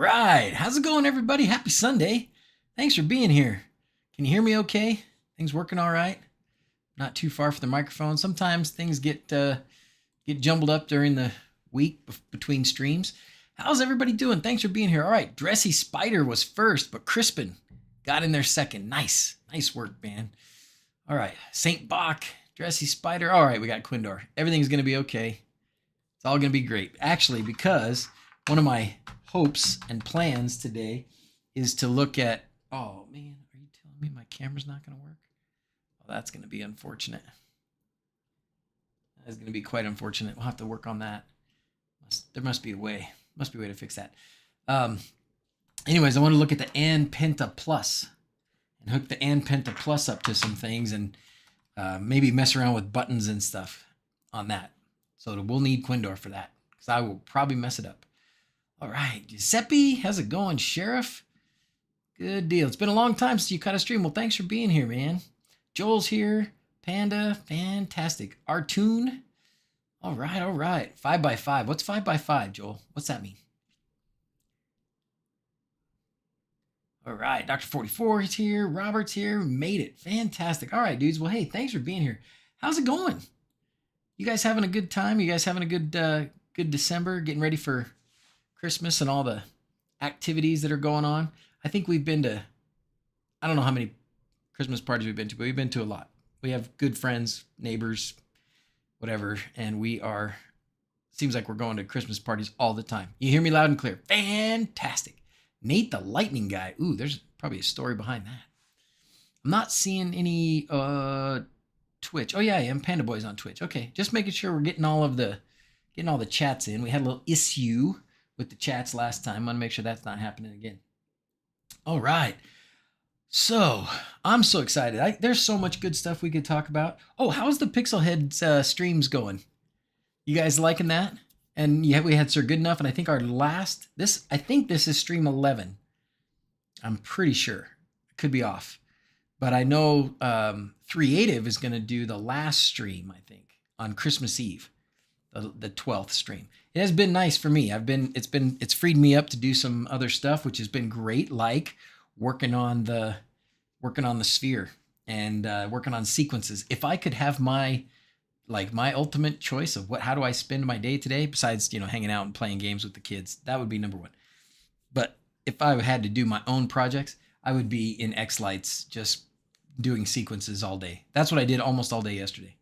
right. How's it going, everybody? Happy Sunday. Thanks for being here. Can you hear me okay? Things working all right? Not too far from the microphone. Sometimes things get jumbled up during the week between streams. How's everybody doing? Thanks for being here. All right. Dressy Spider was first, but Crispin got in there second. Nice. Nice work, man. All right. St. Bach, Dressy Spider. All right. We got Quindor. Everything's going to be okay. It's all going to be great. Actually, because one of my hopes and plans today is to look at, oh man, are you telling me my camera's not going to work? Well, that's going to be unfortunate. That's going to be quite unfortunate. We'll have to work on that. There must be a way. Must be a way to fix that. Anyways, I want to look at the An-Penta-Plus and hook the An-Penta-Plus up to some things and maybe mess around with buttons and stuff on that. So we'll need Quindor for that because I will probably mess it up. All right, Giuseppe, how's it going, Sheriff? Good deal. It's been a long time since you caught a stream. Well, thanks for being here, man. Joel's here. Panda, fantastic. Artoon. All right, all right. 5x5. What's 5x5, Joel? What's that mean? All right, Dr. 44 is here. Robert's here. Made it. Fantastic. All right, dudes. Well, hey, thanks for being here. How's it going? You guys having a good time? You guys having a good December? Getting ready for Christmas and all the activities that are going on? I think we've been to, I don't know how many Christmas parties we've been to, but we've been to a lot. We have good friends, neighbors, whatever, and seems like we're going to Christmas parties all the time. You hear me loud and clear. Fantastic. Nate the Lightning Guy. Ooh, there's probably a story behind that. I'm not seeing any Twitch. Oh yeah, I am. Panda Boy's on Twitch. Okay, just making sure we're getting all the chats in. We had a little issue with the chats last time. I want to make sure that's not happening again. All right. So I'm so excited. There's so much good stuff we could talk about. Oh, how's the Pixelhead streams going? You guys liking that? And yeah, we had Sir Goodenough, and I think I think this is stream 11. I'm pretty sure. It could be off. But I know Creative is going to do the last stream, I think, on Christmas Eve, the 12th stream. It has been nice for me. It's freed me up to do some other stuff, which has been great, like working on the sphere and working on sequences. If I could have my ultimate choice of how do I spend my day today, besides, hanging out and playing games with the kids, that would be number one. But if I had to do my own projects, I would be in xLights just doing sequences all day. That's what I did almost all day yesterday.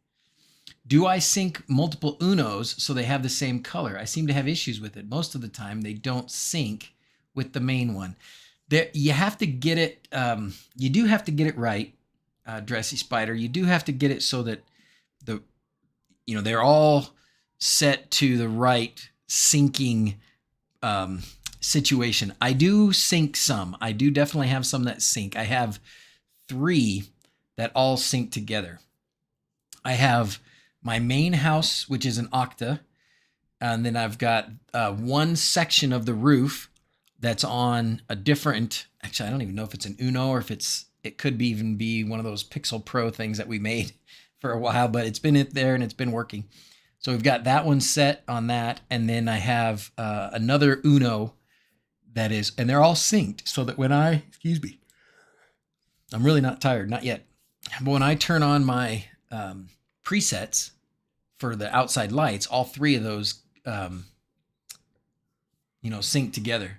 Do I sync multiple Unos so they have the same color? I seem to have issues with it. Most of the time, they don't sync with the main one. You have to get it. You do have to get it right, Dressy Spider. You do have to get it so that they're all set to the right syncing situation. I do sync some. I do definitely have some that sync. I have 3 that all sync together. I have my main house, which is an octa, and then I've got one section of the roof that's on a different, actually, I don't even know if it's an Uno or if it could even be one of those Pixel Pro things that we made for a while, but it's been in there and it's been working. So we've got that one set on that. And then I have another Uno that is, and they're all synced so that when I'm really not tired, not yet. But when I turn on my presets for the outside lights, all 3 of those, sync together.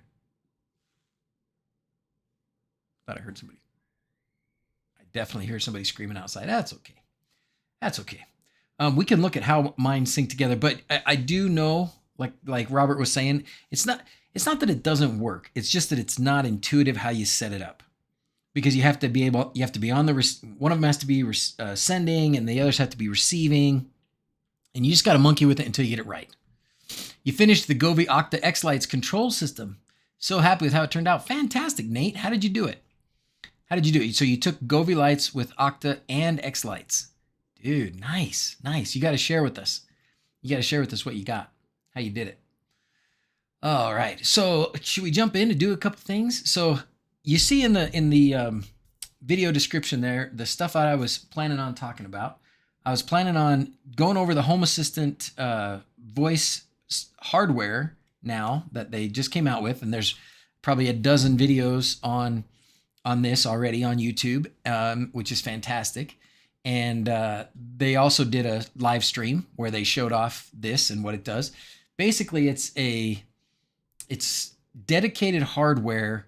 Thought I heard somebody. I definitely hear somebody screaming outside. That's okay. That's okay. We can look at how mine sync together, but I do know, like Robert was saying, it's not that it doesn't work. It's just that it's not intuitive how you set it up, because you have to be on one of them has to be sending and the others have to be receiving, and you just got to monkey with it until you get it right. You finished the Govee Octa xLights control system. So happy with how it turned out. Fantastic, Nate. How did you do it? So you took Govee lights with Octa and xLights. Dude, nice. You got to share with us. What you got, how you did it. All right. So should we jump in to do a couple things? So you see in the video description there, the stuff I was planning on talking about. I was planning on going over the Home Assistant voice hardware now that they just came out with, and there's probably a dozen videos on this already on YouTube, which is fantastic. And they also did a live stream where they showed off this and what it does. Basically, it's dedicated hardware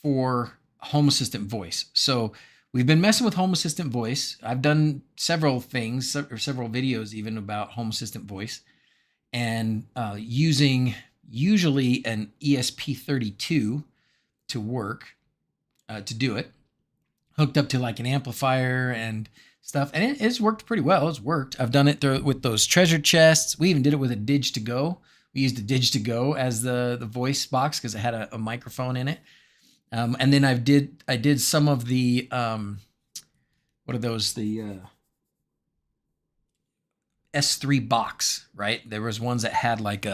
for Home Assistant voice. So we've been messing with Home Assistant voice. I've done several things or several videos even about Home Assistant voice, and using usually an ESP32 to work, to do it, hooked up to like an amplifier and stuff, and it's worked pretty well. It's worked. I've done it with those treasure chests. We even did it with a DrZz. We used a DrZz as the voice box because it had a microphone in it. And then I did some of the what are those, the S3 box, right? There was ones that had like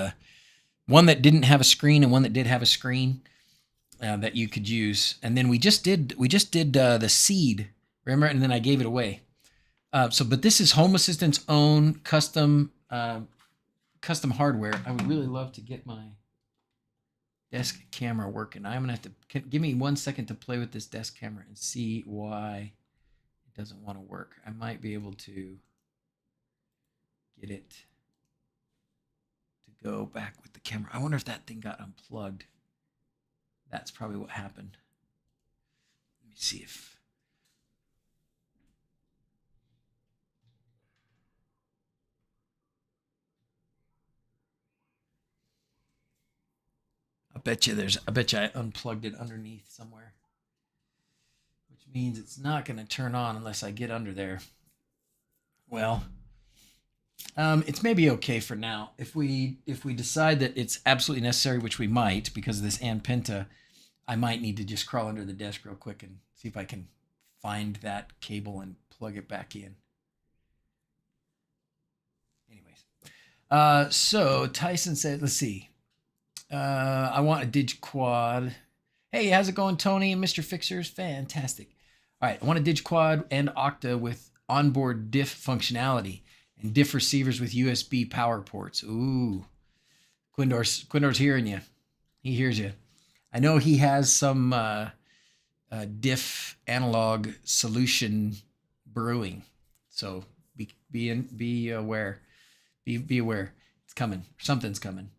one that didn't have a screen and one that did have a screen that you could use. And then we just did the seed, remember? And then I gave it away. But this is Home Assistant's own custom hardware. I would really love to get my desk camera working. I'm gonna have to give me 1 second to play with this desk camera and see why it doesn't want to work. I might be able to get it to go back with the camera. I wonder if that thing got unplugged. That's probably what happened. Let me see if. I bet you I unplugged it underneath somewhere, which means it's not going to turn on unless I get under there. Well, it's maybe okay for now. If we decide that it's absolutely necessary, which we might because of this An-Penta, I might need to just crawl under the desk real quick and see if I can find that cable and plug it back in. Anyways, so Tyson said, let's see. I want a DigQuad. Hey, how's it going, Tony and Mr. Fixers? Fantastic. All right, I want a DigQuad and Octa with onboard diff functionality and diff receivers with USB power ports. Ooh, Quindor's hearing you. He hears you. I know he has some diff analog solution brewing, so be aware. Be aware. It's coming. Something's coming.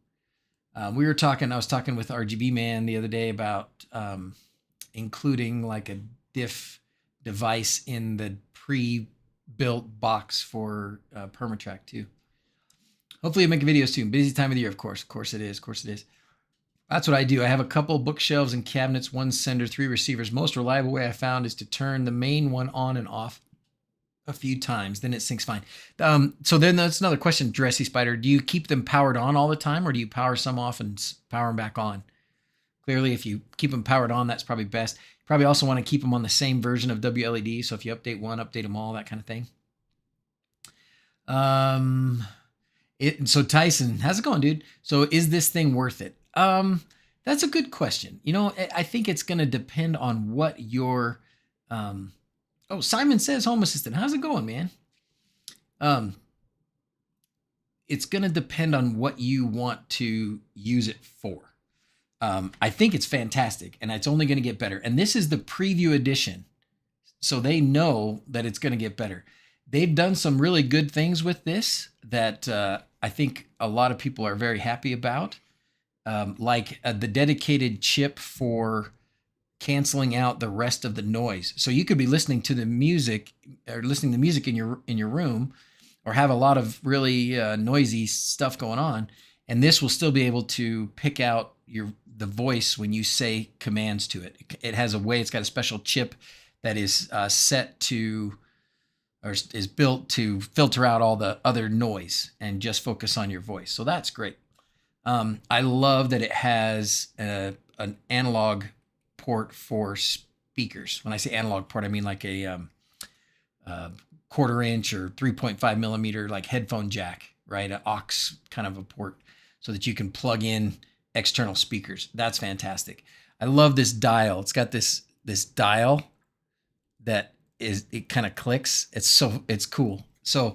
I was talking with RGB Man the other day about including like a diff device in the pre-built box for Permatrack too. Hopefully I'll make videos soon. Busy time of the year, of course. Of course it is. Of course it is. That's what I do. I have a couple bookshelves and cabinets, 1 sender, 3 receivers. Most reliable way I found is to turn the main one on and off a few times, then it syncs fine. So then that's another question, Dressy Spider. Do you keep them powered on all the time, or do you power some off and power them back on? Clearly, if you keep them powered on, that's probably best. You probably also want to keep them on the same version of WLED. So if you update one, update them all, that kind of thing. So Tyson, how's it going, dude? So is this thing worth it? That's a good question. You know, I think it's going to depend on what your oh, Simon says Home Assistant. How's it going, man? It's going to depend on what you want to use it for. I think it's fantastic, and it's only going to get better. And this is the preview edition, so they know that it's going to get better. They've done some really good things with this that I think a lot of people are very happy about, like the dedicated chip for canceling out the rest of the noise. So you could be listening to the music or listening to music in your room, or have a lot of really noisy stuff going on, and this will still be able to pick out the voice when you say commands to it. It has a way. It's got a special chip that is set to, or is built to filter out all the other noise and just focus on your voice. So that's great. I love that it has an analog port for speakers. When I say analog port, I mean like a 1/4 inch or 3.5 millimeter like headphone jack, right? An aux kind of a port, so that you can plug in external speakers. That's fantastic. I love this dial. It's got this dial that it kind of clicks. It's cool. So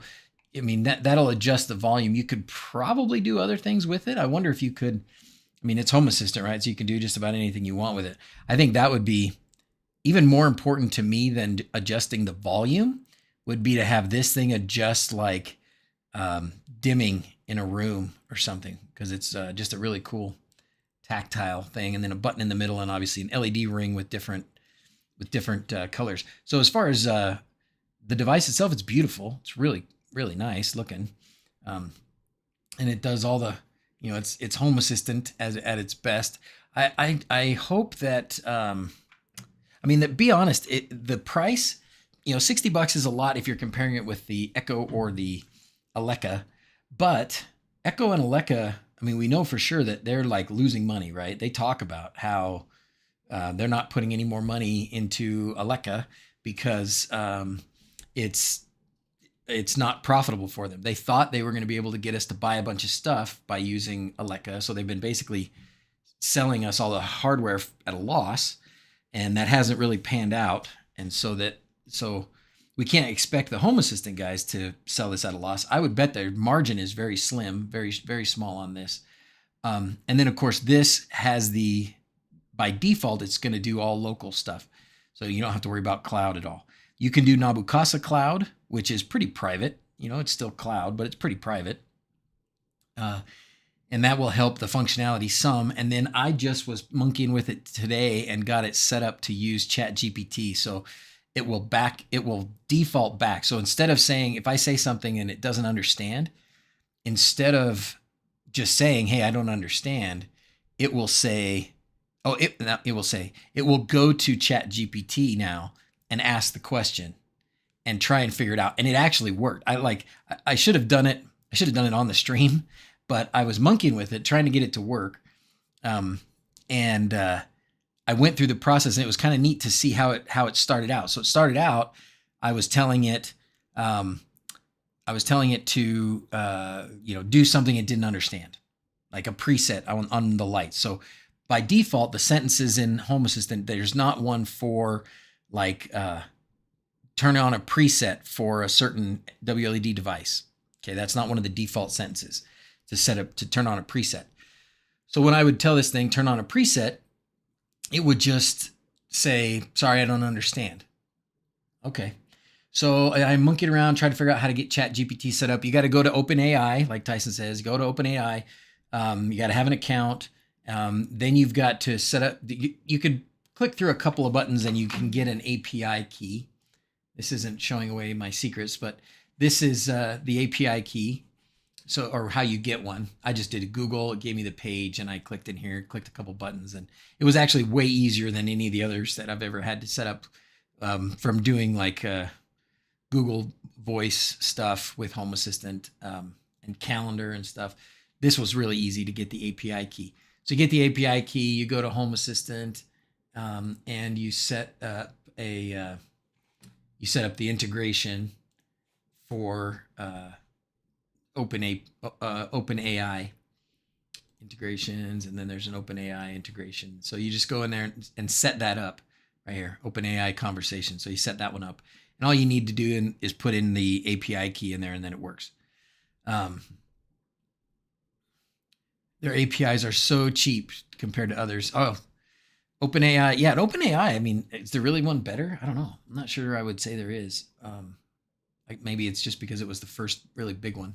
I mean that'll adjust the volume. You could probably do other things with it. I wonder if you could I mean, it's Home Assistant, right? So you can do just about anything you want with it. I think that would be even more important to me than adjusting the volume would be to have this thing adjust like dimming in a room or something, because it's just a really cool tactile thing, and then a button in the middle, and obviously an LED ring with different colors. So as far as the device itself, it's beautiful. It's really, really nice looking, and it does all the, you know, it's Home Assistant at its best. I hope that I mean, that, be honest, the price, you know, $60 is a lot if you're comparing it with the Echo or the Alexa, but Echo and Alexa, I mean, we know for sure that they're like losing money, right? They talk about how they're not putting any more money into Alexa because it's not profitable for them. They thought they were going to be able to get us to buy a bunch of stuff by using Alexa, so they've been basically selling us all the hardware at a loss, and that hasn't really panned out. And so we can't expect the Home Assistant guys to sell this at a loss. I would bet their margin is very slim, very, very small on this. And then of course this has by default, it's going to do all local stuff. So you don't have to worry about cloud at all. You can do Nabu Casa Cloud, which is pretty private. You know, it's still cloud, but it's pretty private. And that will help the functionality some. And then I just was monkeying with it today and got it set up to use ChatGPT. So it will default back. So instead of saying, if I say something and it doesn't understand, instead of just saying, hey, I don't understand, it will say, it will go to ChatGPT now and ask the question and try and figure it out. And it actually worked. I should have done it. I should have done it on the stream, but I was monkeying with it, trying to get it to work. I went through the process, and it was kind of neat to see how it started out. So it started out, I was telling it to do something it didn't understand, like a preset on the lights. So by default, the sentences in Home Assistant, there's not one for like turn on a preset for a certain WLED device. Okay, that's not one of the default sentences to set up to turn on a preset. So when I would tell this thing turn on a preset, it would just say, sorry, I don't understand. Okay. So I monkeyed around, tried to figure out how to get ChatGPT set up. You got to go to OpenAI, like Tyson says, go to OpenAI. You got to have an account. Then you've got to set up, you could click through a couple of buttons and you can get an API key. This isn't showing away my secrets, but this is the API key. So, or how you get one. I just did a Google, it gave me the page, and I clicked in here, clicked a couple buttons, and it was actually way easier than any of the others that I've ever had to set up from doing like Google Voice stuff with Home Assistant and Calendar and stuff. This was really easy to get the API key. So you get the API key, you go to Home Assistant, and you set up the integration for OpenAI integrations, and then there's an OpenAI integration. So you just go in there and set that up right here, OpenAI conversation. So you set that one up, and all you need to do is put in the API key in there, and then it works. Their APIs are so cheap compared to others. Oh, OpenAI. Yeah, OpenAI, I mean, is there really one better? I don't know. I'm not sure I would say there is. Like maybe it's just because it was the first really big one.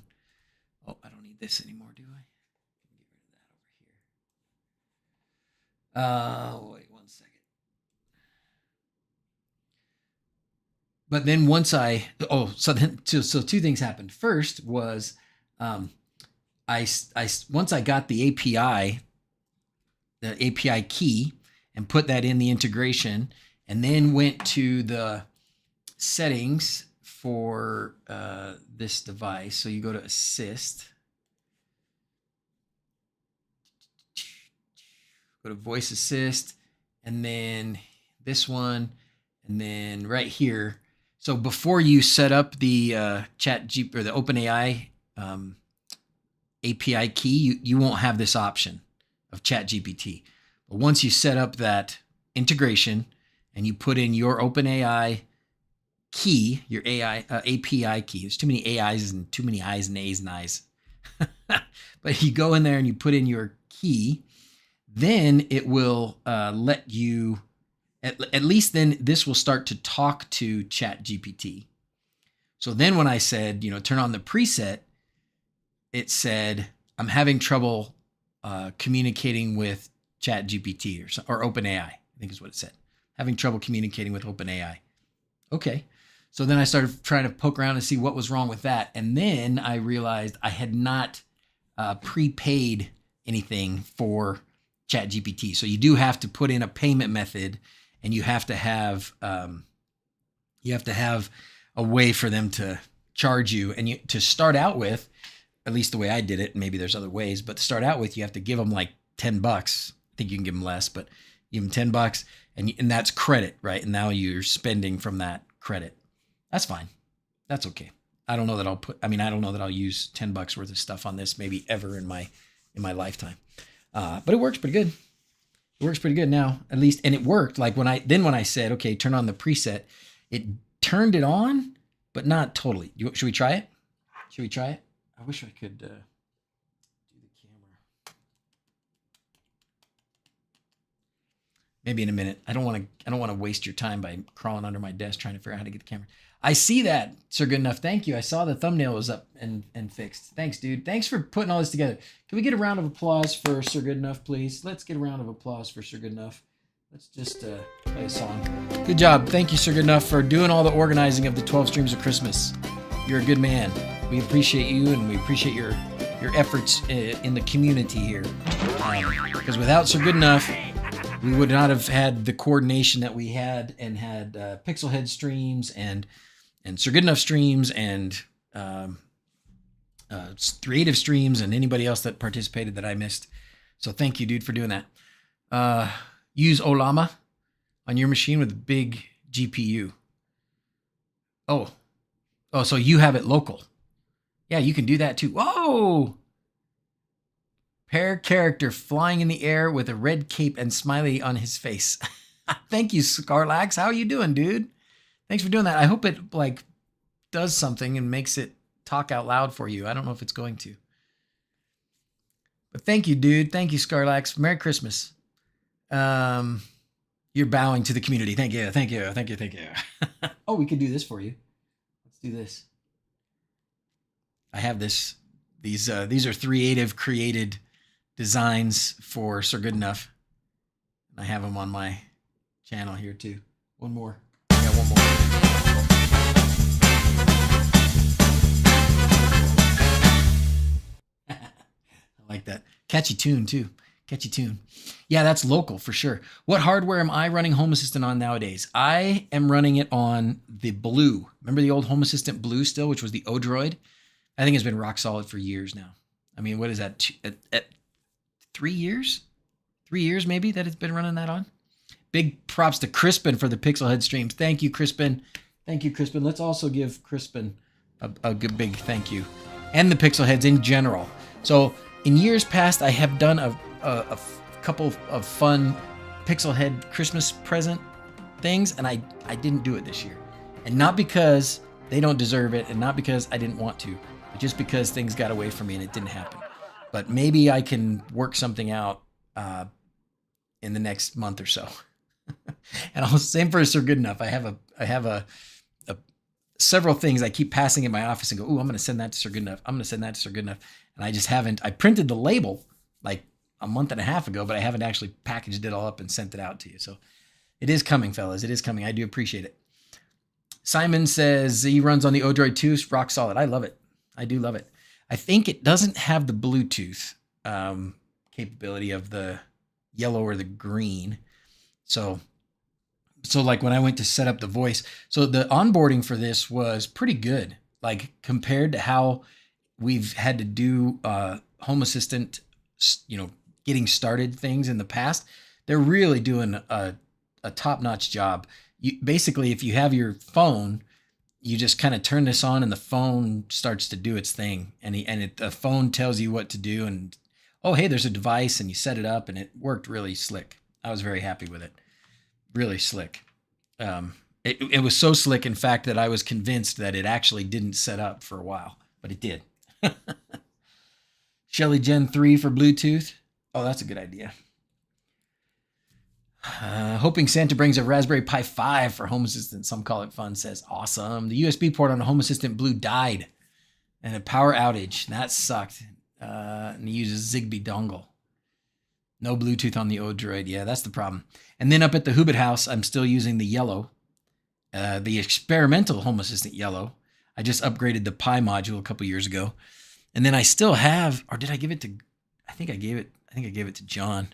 Oh, I don't need this anymore, do I? Get rid of that over here. Wait 1 second. But then once so two things happened. First was once I got the API key and put that in the integration, and then went to the settings for this device. So you go to Assist, go to Voice Assist, and then this one, and then right here. So before you set up the ChatGPT or the OpenAI API key, you won't have this option of ChatGPT. But once you set up that integration and you put in your OpenAI key, your API key. There's too many AIs and too many I's and A's and I's. But you go in there and you put in your key, then it will let you, at least then this will start to talk to ChatGPT. So then when I said, turn on the preset, it said, I'm having trouble communicating with ChatGPT or OpenAI, I think is what it said. Having trouble communicating with OpenAI. Okay. So then I started trying to poke around and see what was wrong with that. And then I realized I had not prepaid anything for ChatGPT. So you do have to put in a payment method, and you have to have a way for them to charge you. And to start out with, at least the way I did it, maybe there's other ways, but to start out with, you have to give them like $10. I think you can give them less, but give them $10, and that's credit, right? And now you're spending from that credit. That's fine. That's okay. I don't know that I'll use $10 worth of stuff on this maybe ever in my lifetime. But it works pretty good. It works pretty good now, at least. And it worked. Like when I said, okay, turn on the preset, it turned it on, but not totally. Should we try it? Should we try it? I wish I could do the camera. Maybe in a minute. I don't want to waste your time by crawling under my desk trying to figure out how to get the camera. I see that, Sir Good Enough. Thank you. I saw the thumbnail was up and fixed. Thanks, dude. Thanks for putting all this together. Can we get a round of applause for Sir Good Enough, please? Let's get a round of applause for Sir Good Enough. Let's just play a song. Good job. Thank you, Sir Good Enough, for doing all the organizing of the 12 Streams of Christmas. You're a good man. We appreciate you, and we appreciate your efforts in the community here. Because without Sir Good Enough, we would not have had the coordination that we had, and had Pixelhead streams and Sir Good Enough streams and creative streams and anybody else that participated that I missed. So thank you, dude, for doing that. Use Olama on your machine with a big GPU. Oh, so you have it local. Yeah, you can do that too. Whoa! Pair character flying in the air with a red cape and smiley on his face. Thank you, Scarlax. How are you doing, dude? Thanks for doing that. I hope it does something and makes it talk out loud for you. I don't know if it's going to. But thank you, dude. Thank you, Scarlax. Merry Christmas. You're bowing to the community. Thank you. Thank you. Thank you. Thank you. Oh, we could do this for you. Let's do this. I have this. These are created designs for Sir Good Enough. I have them on my channel here too. One more. Yeah, one more. I like that. Catchy tune too. Catchy tune. Yeah, that's local for sure. What hardware am I running Home Assistant on nowadays? I am running it on the Blue. Remember the old Home Assistant Blue still, which was the Odroid? I think it's been rock solid for years now. I mean, what is that? At 3 years? 3 years maybe that it's been running that on? Big props to Crispin for the Pixelhead streams. Thank you, Crispin. Thank you, Crispin. Let's also give Crispin a good big thank you. And the Pixelheads in general. So in years past, I have done a couple of fun Pixelhead Christmas present things, and I didn't do it this year. And not because they don't deserve it, and not because I didn't want to, but just because things got away from me and it didn't happen. But maybe I can work something out in the next month or so. And I'll same for Sir Good Enough. I have several things I keep passing in my office and go, "Ooh, I'm going to send that to Sir Good Enough. I'm going to send that to Sir Good Enough." And I just haven't. I printed the label like a month and a half ago, but I haven't actually packaged it all up and sent it out to you. So it is coming, fellas. It is coming. I do appreciate it. Simon says he runs on the Odroid 2. Rock solid. I love it. I do love it. I think it doesn't have the Bluetooth capability of the yellow or the green. So like when I went to set up the voice, so the onboarding for this was pretty good. Like compared to how we've had to do Home Assistant, getting started things in the past, they're really doing a top-notch job. Basically, if you have your phone, you just kind of turn this on and the phone starts to do its thing. And the phone tells you what to do. And, oh, hey, there's a device, and you set it up, and it worked really slick. I was very happy with it. Really slick. It was so slick, in fact, that I was convinced that it actually didn't set up for a while, but it did. Shelly Gen 3 for Bluetooth. Oh, that's a good idea. Hoping Santa brings a Raspberry Pi 5 for Home Assistant. Some call it fun, says awesome. The USB port on the Home Assistant Blue died and a power outage. That sucked. And he uses Zigbee dongle. No Bluetooth on the Odroid. Yeah, that's the problem. And then up at the Hoobit house, I'm still using the yellow, the experimental Home Assistant yellow. I just upgraded the Pi module a couple years ago. And then I still have, or did I give it to, I think I gave it to John.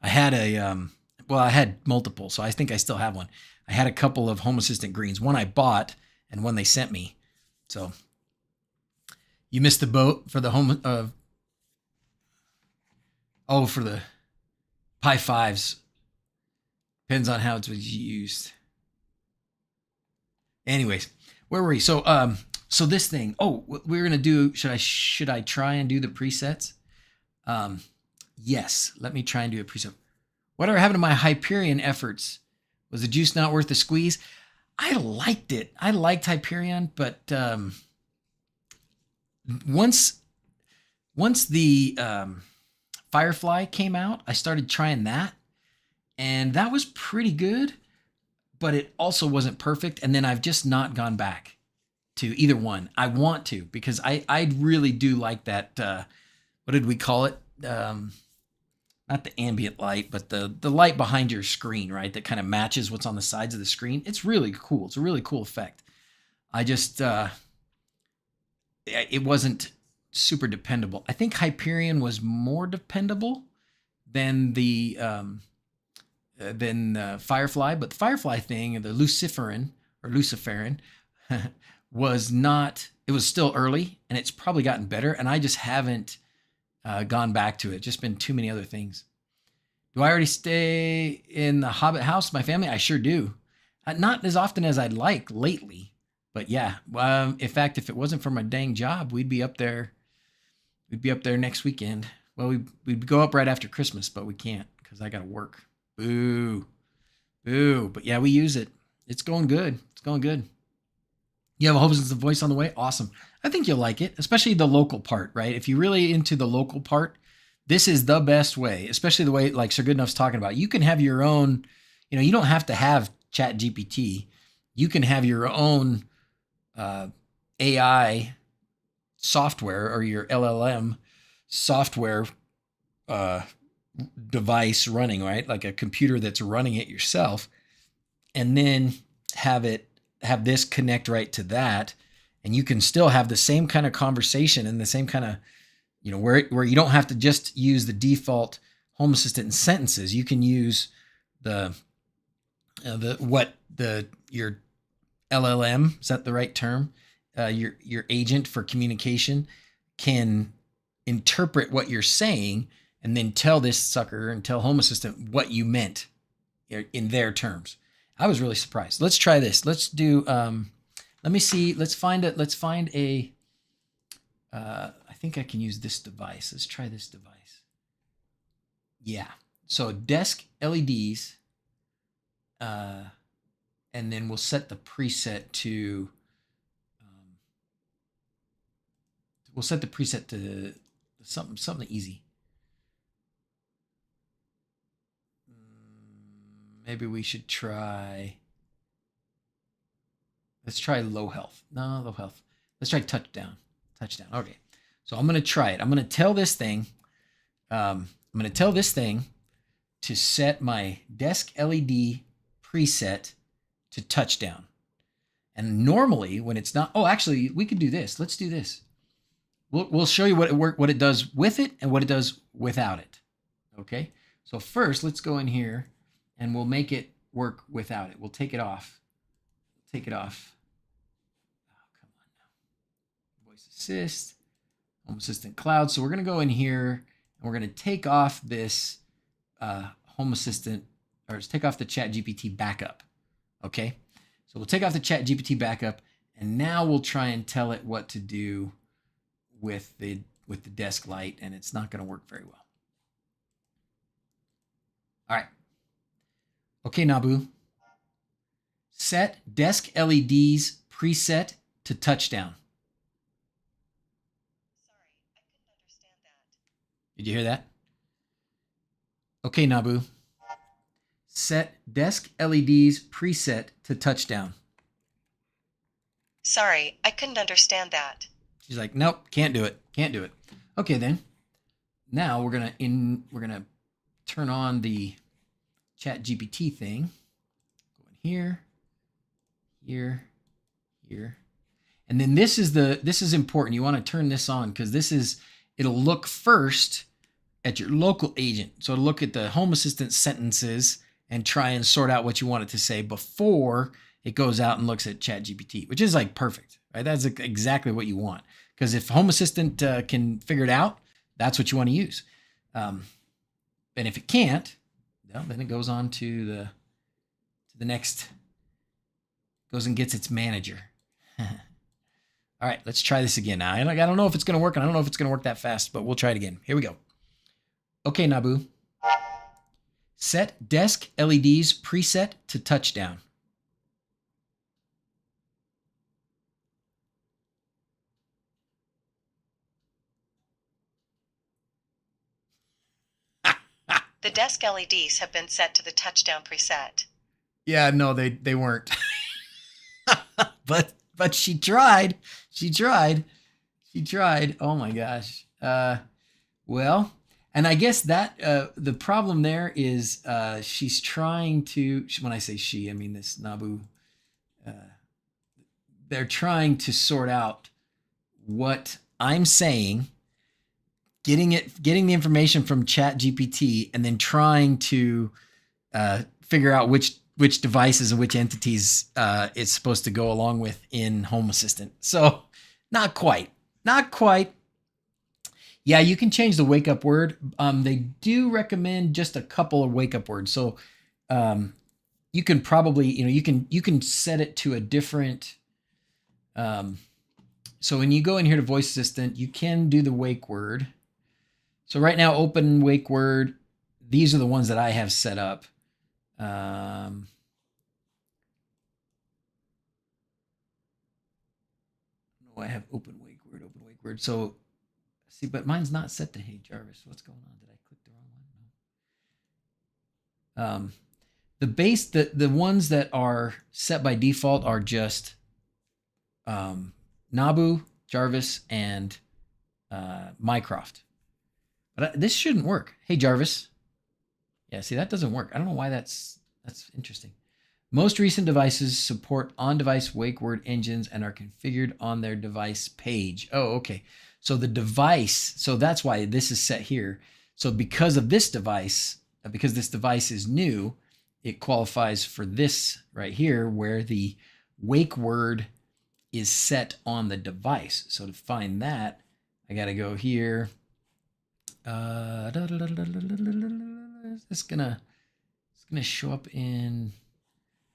I had I had multiple, so I think I still have one. I had a couple of Home Assistant greens, one I bought and one they sent me. So you missed the boat for the home, for the Pi 5s. Depends on how it was used. Anyways, where were we? So this thing. Oh, we're gonna do. Should I try and do the presets? Yes. Let me try and do a preset. Whatever happened to my Hyperion efforts? Was the juice not worth the squeeze? I liked it. I liked Hyperion, but once the Firefly came out, I started trying that, and that was pretty good, but it also wasn't perfect. And then I've just not gone back to either one. I want to, because I really do like that. What did we call it? Not the ambient light, but the light behind your screen, right? That kind of matches what's on the sides of the screen. It's really cool. It's a really cool effect. I just, it wasn't super dependable. I think Hyperion was more dependable than the Firefly, but the Firefly thing, the Luciferin was not. It was still early, and it's probably gotten better. And I just haven't gone back to it. Just been too many other things. Do I already stay in the Hobbit house, my family? I sure do. Not as often as I'd like lately, but yeah. In fact, if it wasn't for my dang job, we'd be up there. We'd be up there next weekend. Well, we'd go up right after Christmas, but we can't because I got to work. Boo. Boo. But yeah, we use it. It's going good. It's going good. You have a Home Assistant voice on the way? Awesome. I think you'll like it, especially the local part, right? If you're really into the local part, this is the best way, especially the way like Sir Goodenough's talking about. You can have your own, you don't have to have Chat GPT. You can have your own AI software or your LLM software device running, right? Like a computer that's running it yourself, and then have this connect right to that, and you can still have the same kind of conversation and the same kind of, where you don't have to just use the default Home Assistant sentences. You can use your LLM, is that the right term? Your agent for communication can interpret what you're saying and then tell this sucker and tell Home Assistant what you meant in their terms. I was really surprised. Let's try this. Let's do, let me see. Let's find a, I think I can use this device. Let's try this device. Yeah. So desk LEDs, and then we'll set the preset to, something easy. Maybe we should try, let's try low health. No, low health. Let's try touchdown. Okay. So I'm going to try it. I'm going to tell this thing, to set my desk LED preset to touchdown. And normally when it's not, actually we could do this. Let's do this. We'll show you what it does with it and what it does without it. Okay. So first let's go in here and we'll make it work without it. We'll take it off. Oh, come on now. Voice assist, Home Assistant cloud. So we're going to go in here and we're going to take off this Home Assistant, or let's take off the Chat GPT backup. Okay. So we'll take off the Chat GPT backup, and now we'll try and tell it what to do with the desk light, and it's not going to work very well. All right. Okay, Nabu. Set desk LEDs preset to touchdown. Sorry, I couldn't understand that. Did you hear that? Okay, Nabu. set desk LEDs preset to touchdown. Sorry, I couldn't understand that. She's like, nope, can't do it. Can't do it. Okay, then. Now we're gonna turn on the Chat GPT thing. Go in here, here, here. And then this is important. You want to turn this on because it'll look first at your local agent. So it'll look at the Home Assistant sentences and try and sort out what you want it to say before it goes out and looks at ChatGPT, which is like perfect, right? That's exactly what you want. Because if Home Assistant can figure it out, that's what you want to use. And if it can't, well, then it goes on to the next, goes and gets its manager. All right, let's try this again. Now, I don't know if it's going to work, and I don't know if it's going to work that fast, but we'll try it again. Here we go. Okay, Nabu. Set desk LEDs preset to touchdown. The desk LEDs have been set to the touchdown preset. Yeah, no, they weren't. But she tried. She tried. Oh my gosh. Well, and I guess that the problem there is she's trying to. When I say she, I mean this Nabu. They're trying to sort out what I'm saying, getting the information from ChatGPT, and then trying to figure out which devices and which entities it's supposed to go along with in Home Assistant. So not quite. Yeah, you can change the wake up word. They do recommend just a couple of wake up words. So you can probably, you can set it to a different. So when you go in here to Voice Assistant, you can do the wake word. So right now, open wake word. These are the ones that I have set up. Oh, I have open wake word. So see, but mine's not set to Hey Jarvis. What's going on? Did I click the wrong one? No. The ones that are set by default are just Nabu, Jarvis, and Mycroft. But this shouldn't work. Hey Jarvis. Yeah, see, that doesn't work. I don't know why that's interesting. Most recent devices support on-device wake word engines and are configured on their device page. Oh, okay. So the device, so that's why this is set here. So because of this device, because this device is new, it qualifies for this right here where the wake word is set on the device. So to find that, I got to go here. It's gonna show up in.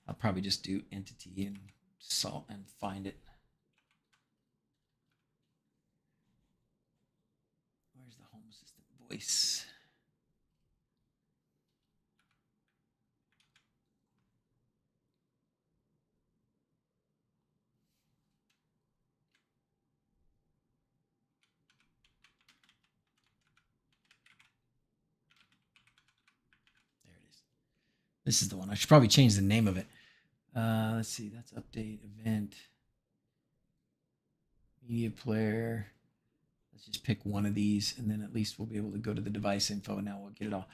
I'll probably just do entity and salt and find it. Where's the Home Assistant voice? This is the one. I should probably change the name of it. Let's see. That's update event. Media player. Let's just pick one of these, and then at least we'll be able to go to the device info. Now we'll get it all.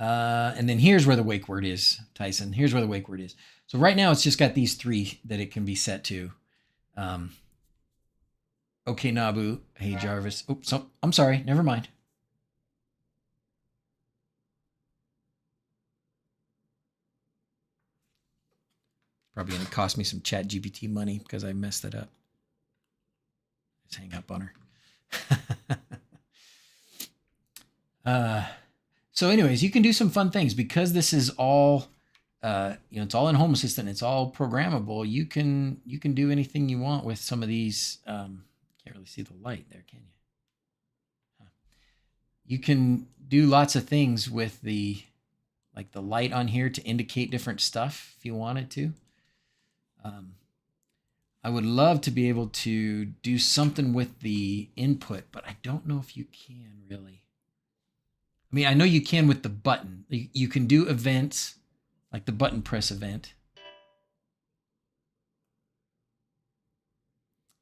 And then here's where the wake word is, Tyson. Here's where the wake word is. So right now it's just got these three that it can be set to. Okay, Nabu. Hey, Jarvis. Oops, oh, I'm sorry. Never mind. Probably going to cost me some ChatGPT money because I messed it up. Let's hang up on her. So anyways, you can do some fun things because this is all, it's all in Home Assistant. It's all programmable. You can do anything you want with some of these. Can't really see the light there, can you? Huh. You can do lots of things with the light on here to indicate different stuff if you wanted to. I would love to be able to do something with the input, but I don't know if you can really. I mean, I know you can with the button. You can do events, like the button press event.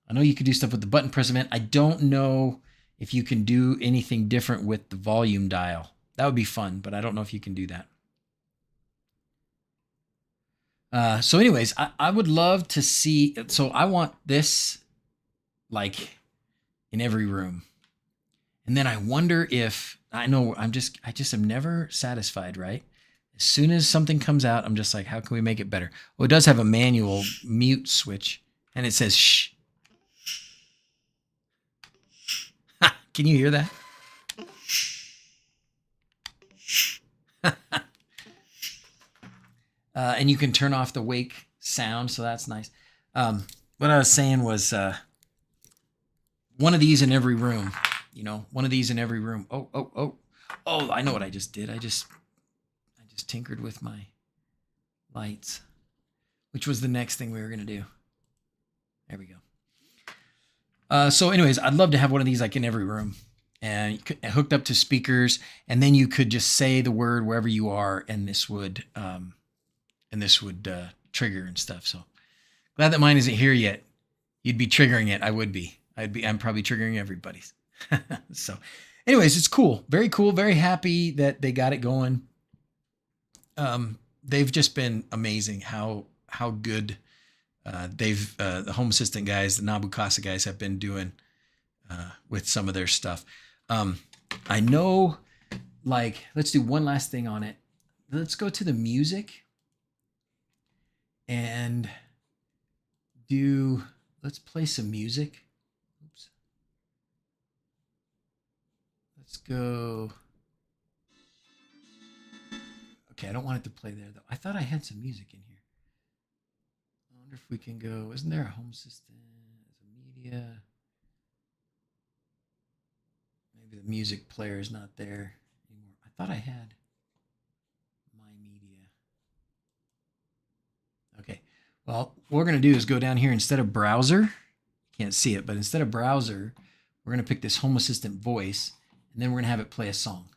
I know you could do stuff with the button press event. I don't know if you can do anything different with the volume dial. That would be fun, but I don't know if you can do that. So anyways, I would love to see, so I want this like in every room. And then I wonder if, I just am never satisfied, right? As soon as something comes out, I'm just like, how can we make it better? Well, it does have a manual mute switch and it says, shh. Can you hear that? And you can turn off the wake sound, so that's nice. What I was saying was one of these in every room. You know, one of these in every room. Oh! I know what I just did. I just tinkered with my lights, which was the next thing we were gonna do. There we go. So, anyways, I'd love to have one of these like in every room, and hooked up to speakers, and then you could just say the word wherever you are, and this would trigger and stuff. So glad that mine isn't here yet. You'd be triggering it. I would be. I'm probably triggering everybody's. So anyways, it's cool. Very cool. Very happy that they got it going. They've just been amazing how good the Home Assistant guys, the Nabukasa guys have been doing with some of their stuff. I know, like, let's do one last thing on it. Let's go to the music. And let's play some music. Oops. Let's go. Okay, I don't want it to play there though. I thought I had some music in here. I wonder if we can go, isn't there a Home Assistant as a media? Maybe the music player is not there anymore. I thought I had my media. Okay, well, what we're going to do is go down here instead of browser. You can't see it, but instead of browser, we're going to pick this Home Assistant voice, and then we're going to have it play a song.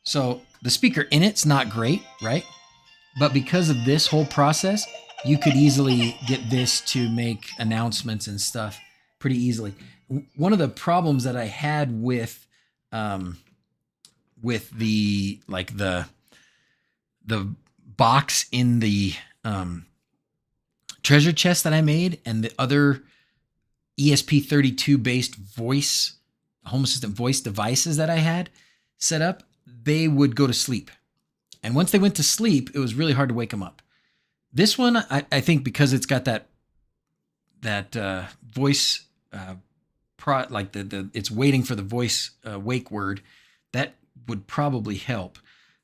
So the speaker in it's not great, right? But because of this whole process, you could easily get this to make announcements and stuff pretty easily. One of the problems that I had with the box in the treasure chest that I made and the other ESP32 based voice, Home Assistant voice devices that I had set up, they would go to sleep. And once they went to sleep, it was really hard to wake them up. This one, I think because it's got that voice it's waiting for the voice wake word, that would probably help.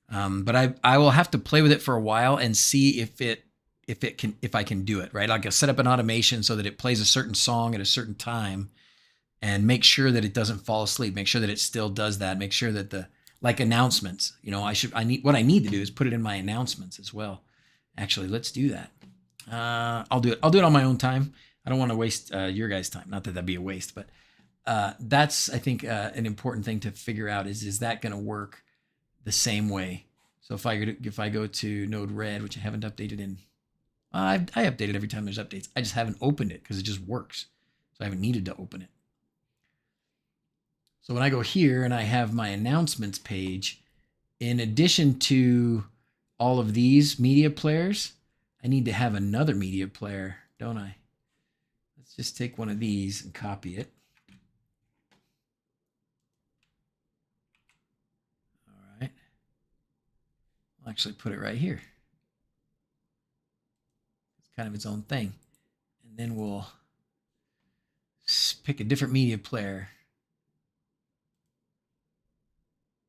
But I will have to play with it for a while and see if I can do it, right? Like I'll set up an automation so that it plays a certain song at a certain time and make sure that it doesn't fall asleep. Make sure that it still does that. Make sure that like announcements, what I need to do is put it in my announcements as well. Actually, let's do that. I'll do it on my own time. I don't want to waste your guys' time. Not that that'd be a waste, but that's, I think, an important thing to figure out is that going to work the same way? So if I go to Node Red, which I haven't updated in, I update it every time there's updates. I just haven't opened it because it just works. So I haven't needed to open it. So when I go here and I have my announcements page, in addition to all of these media players, I need to have another media player, don't I? Let's just take one of these and copy it. All right. I'll actually put it right here. It's kind of its own thing. And then we'll pick a different media player.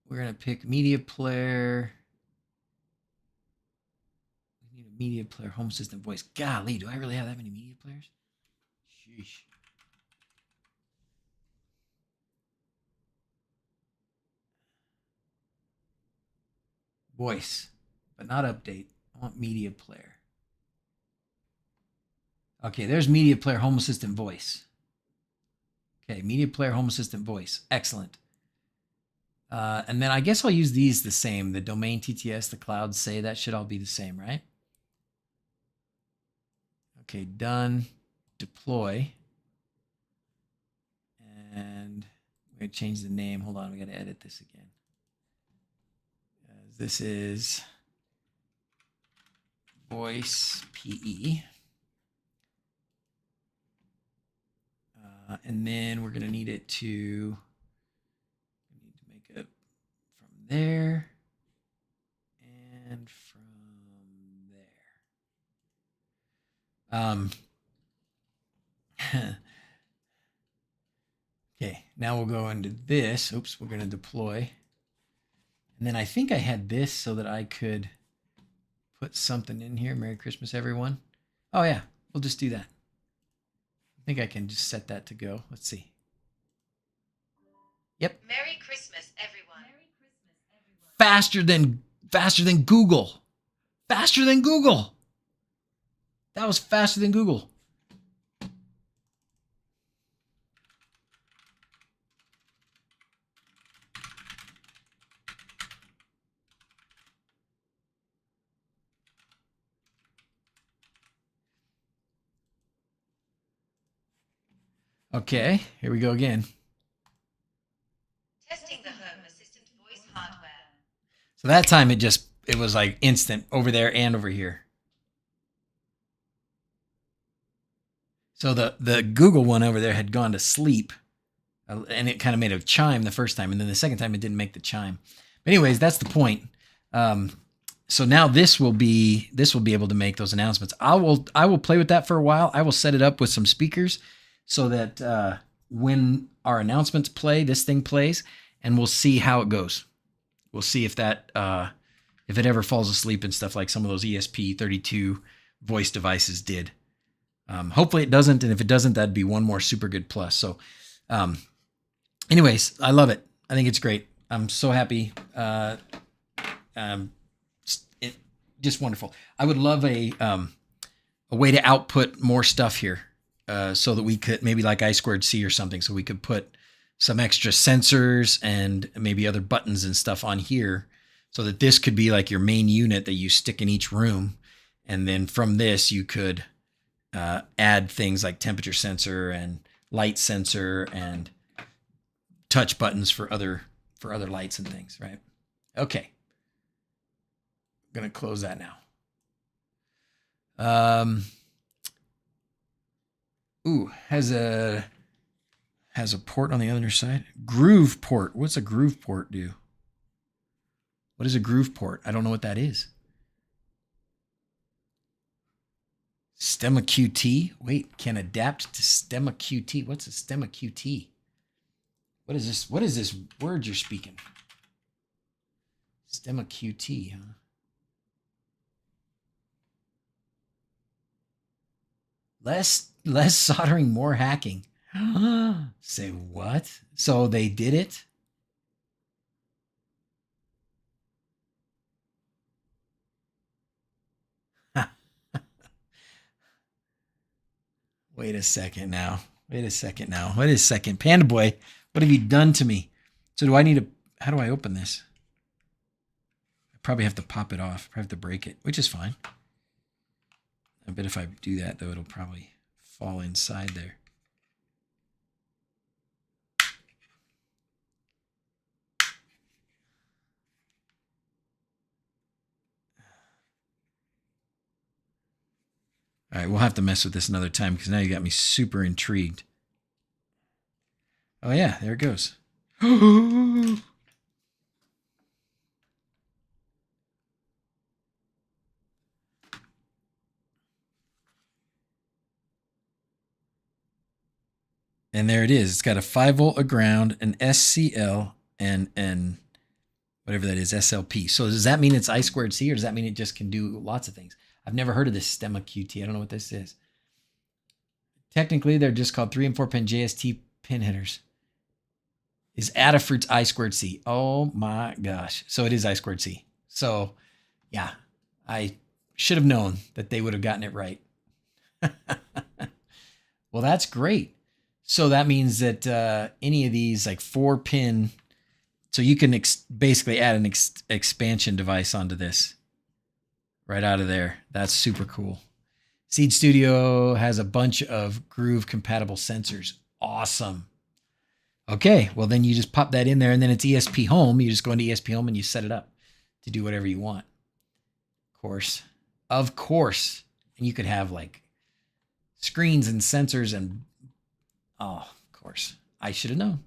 We're going to pick media player. We need a media player, Home Assistant voice. Golly, do I really have that many media players? Sheesh. Voice, but not update. I want media player. Okay, there's media player, Home Assistant voice. Okay, media player, Home Assistant voice. Excellent. And then I guess I'll use these the same. The domain TTS, the cloud say, that should all be the same, right? Okay, done. Deploy. And we're going to change the name. Hold on, we got to edit this again. This is voice PE. And then we're going to need it to make it from there and from there. Okay, now we'll go into this. Oops, we're going to deploy. And then I think I had this so that I could put something in here. Merry Christmas, everyone. Oh, yeah, we'll just do that. I think I can just set that to go. Let's see. Yep. Merry Christmas, everyone. Faster than Google. Faster than Google. That was faster than Google. Okay, here we go again. Testing the Home Assistant voice hardware. So that time it was like instant over there and over here. So the Google one over there had gone to sleep, and it kind of made a chime the first time, and then the second time it didn't make the chime. But anyways, that's the point. So now this will be able to make those announcements. I will play with that for a while. I will set it up with some speakers so that when our announcements play, this thing plays, and we'll see how it goes. We'll see if that if it ever falls asleep and stuff like some of those ESP32 voice devices did. Hopefully it doesn't, and if it doesn't, that'd be one more super good plus. So anyways, I love it. I think it's great. I'm so happy. Just wonderful. I would love a way to output more stuff here, so that we could maybe like I2C or something, so we could put some extra sensors and maybe other buttons and stuff on here, so that this could be like your main unit that you stick in each room, and then from this you could add things like temperature sensor and light sensor and touch buttons for other lights and things, right? Okay. I'm going to close that now. Has a port on the other side. Groove port. What's a groove port do? What is a groove port? I don't know what that is. Stemma QT. Wait, can adapt to Stemma QT. What's a Stemma QT? What is this? What is this word you're speaking? Stemma QT, huh? Less soldering, more hacking. Say what? So they did it? Wait a second now. Wait a second. Panda Boy, what have you done to me? So do I need to, how do I open this? I probably have to pop it off. I have to break it, which is fine. I bet if I do that, though, it'll probably fall inside there. All right, we'll have to mess with this another time, because now you got me super intrigued. Oh, yeah, there it goes. And there it is. It's got a 5-volt, a ground, an SCL, and whatever that is, SLP. So does that mean it's I2C, or does that mean it just can do lots of things? I've never heard of this Stemma QT. I don't know what this is. Technically, they're just called 3 and 4 pin JST pin headers. Is Adafruit's I2C. Oh my gosh. So it is I2C. So yeah, I should have known that they would have gotten it right. Well, that's great. So that means that any of these like 4-pin So you can basically add an expansion device onto this right out of there. That's super cool. Seed Studio has a bunch of Groove compatible sensors. Awesome. Okay, well then you just pop that in there, and then it's ESP Home. You just go into ESP Home and you set it up to do whatever you want. Of course. And you could have like screens and sensors and, oh, of course. I should have known.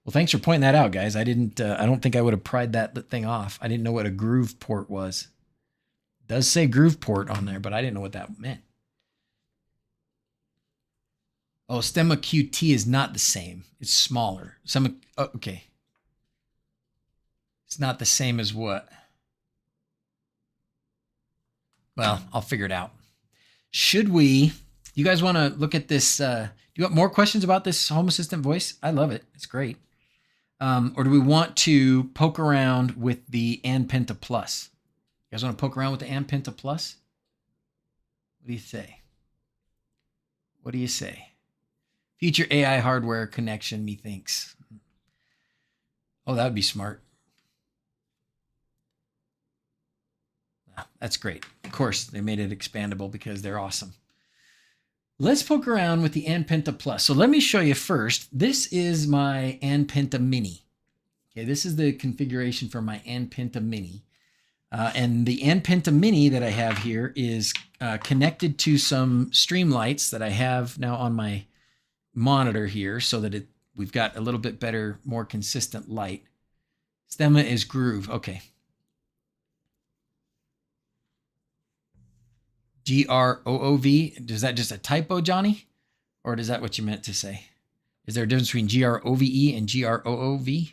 Well, thanks for pointing that out, guys. I don't think I would have pried that thing off. I didn't know what a Groove port was. It does say Groove port on there, but I didn't know what that meant. Oh, Stemma QT is not the same. It's smaller. Okay. It's not the same as what? Well, I'll figure it out. You guys want to look at this? Do you want more questions about this Home Assistant voice? I love it. It's great. Or do we want to poke around with the An-Penta-Plus? You guys want to poke around with the An-Penta-Plus? What do you say? Future AI hardware connection, methinks. Oh, that would be smart. That's great. Of course, they made it expandable because they're awesome. Let's poke around with the An-Penta-Plus. So let me show you first. This is my An-Penta-Mini. Okay, this is the configuration for my An-Penta-Mini. And the An-Penta-Mini that I have here is connected to some xLights that I have now on my monitor here, so that we've got a little bit better, more consistent light. Stemma is Groove. Okay. Groov. Is that just a typo, Johnny? Or is that what you meant to say? Is there a difference between Grove and Groov?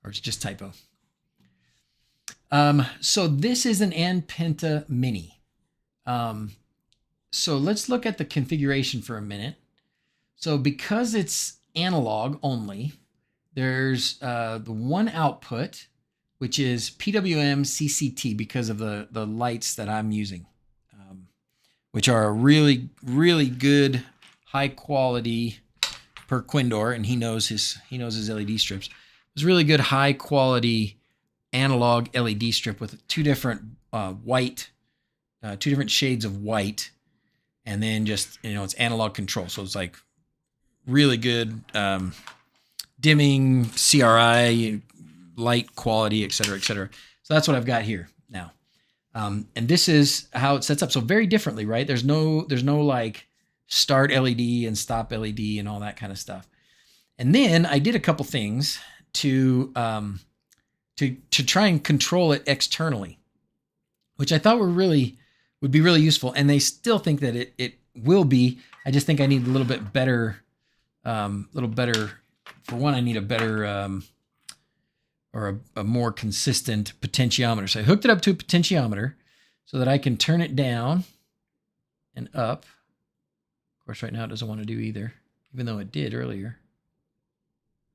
Or it's just typo? So this is an An-Penta-Mini. So let's look at the configuration for a minute. So because it's analog only, there's the one output, which is PWM CCT, because of the lights that I'm using, which are a really, really good, high quality per Quindor, and he knows his LED strips. It's really good, high quality analog LED strip with two different two different shades of white, and then just, it's analog control. So it's like really good dimming, CRI, light quality, et cetera, et cetera. So that's what I've got here now. And this is how it sets up. So very differently, right? There's no like start LED and stop LED and all that kind of stuff. And then I did a couple things to try and control it externally, which I thought would be really useful. And they still think that it will be. I just think I need a little bit better, for one, I need a better, or a more consistent potentiometer. So I hooked it up to a potentiometer so that I can turn it down and up. Of course, right now it doesn't want to do either, even though it did earlier.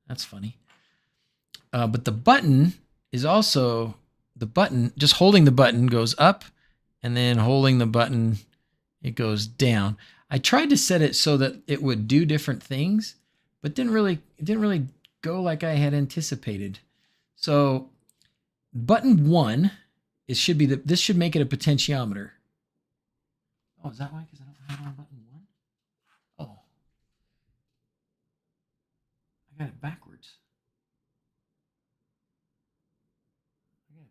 That's funny. But the button is also, just holding the button goes up, and then holding the button, it goes down. I tried to set it so that it would do different things, but it didn't really go like I had anticipated. So button 1, this should make it a potentiometer. Oh, is that why? Because I don't have it on button 1? Oh. I got it backwards. I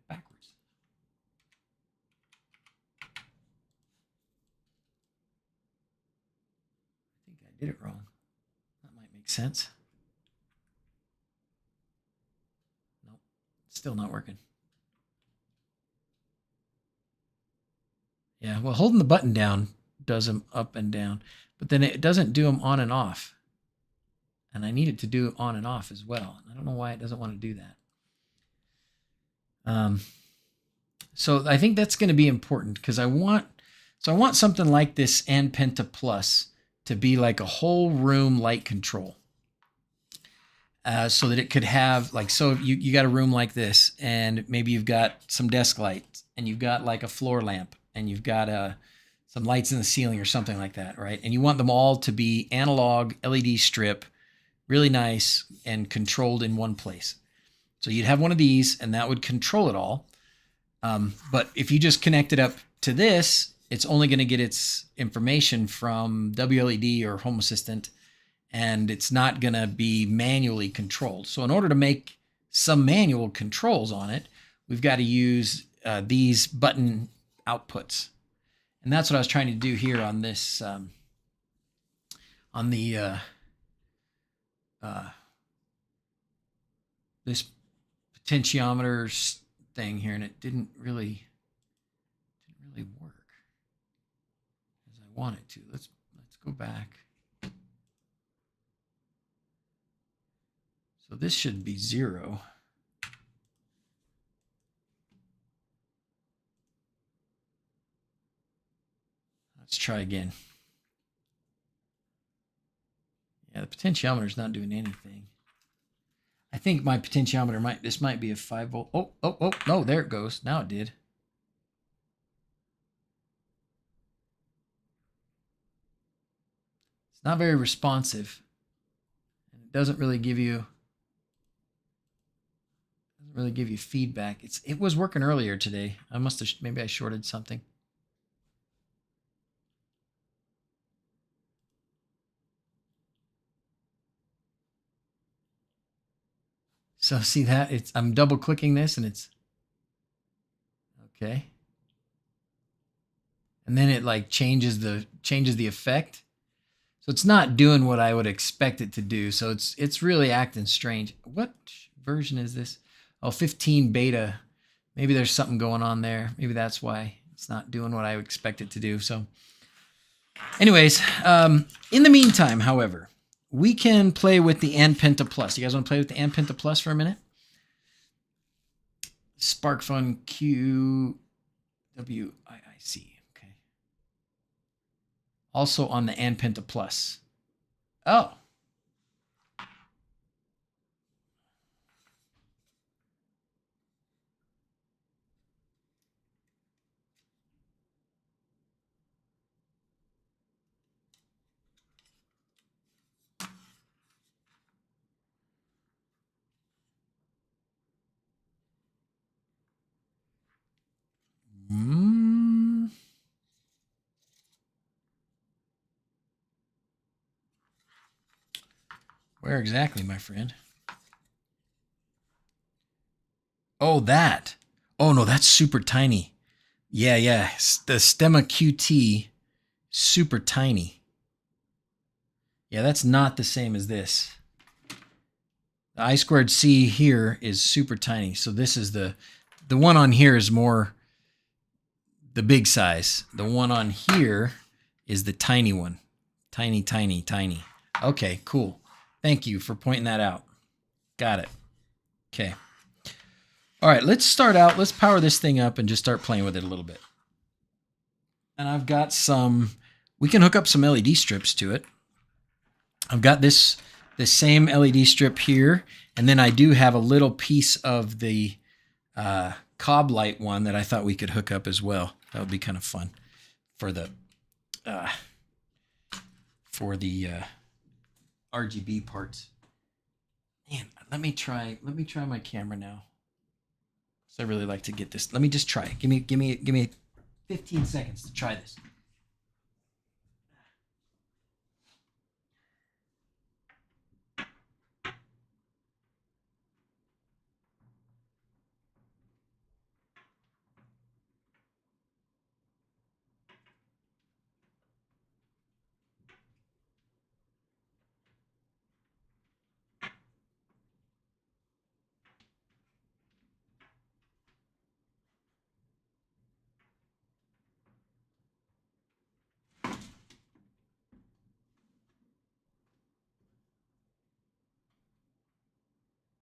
think I did it wrong. That might make sense. Nope. Still not working. Yeah, well, holding the button down does them up and down, but then it doesn't do them on and off. And I need it to do on and off as well. I don't know why it doesn't want to do that. So I think that's going to be important, because I want something like this An-Penta-Plus to be like a whole room light control. So that it could have, like, so you got a room like this, and maybe you've got some desk lights, and you've got like a floor lamp, and you've got some lights in the ceiling or something like that, right? And you want them all to be analog LED strip really nice and controlled in one place. So you'd have one of these and that would control it all. But if you just connect it up to this, it's only going to get its information from WLED or Home Assistant, and it's not going to be manually controlled. So in order to make some manual controls on it, we've got to use these button outputs. And that's what I was trying to do here on this, on the, this potentiometer thing here, and it didn't really work as I want it to. Let's go back. So this should be 0. Let's try again. Yeah, the potentiometer is not doing anything. I think my potentiometer this might be a 5 volt. Oh, no, there it goes. Now it did. It's not very responsive. And it doesn't really give you feedback. It was working earlier today. I must have, maybe I shorted something. So see that? I'm double clicking this and it's okay. And then it like changes the effect. So it's not doing what I would expect it to do. So it's really acting strange. What version is this? Oh, 15 beta. Maybe there's something going on there. Maybe that's why it's not doing what I would expect it to do. So anyways, in the meantime, however, we can play with the An-Penta-Plus. You guys want to play with the An-Penta-Plus for a minute? SparkFun QWIIC. Okay. Also on the An-Penta-Plus. Oh. Where exactly, my friend? Oh, that. Oh, no, that's super tiny. Yeah. The Stemma QT, super tiny. Yeah, that's not the same as this. The I2C here is super tiny. So this is the one on here is more the big size. The one on here is the tiny one. Tiny. Okay, cool. Thank you for pointing that out. Got it. Okay. All right, let's start out. Let's power this thing up and just start playing with it a little bit. And I've got we can hook up some LED strips to it. I've got the same LED strip here, and then I do have a little piece of the cob light one that I thought we could hook up as well. That would be kind of fun for the RGB parts. Man, let me try my camera now. So I really like to get this. Let me just try it. Give me 15 seconds to try this.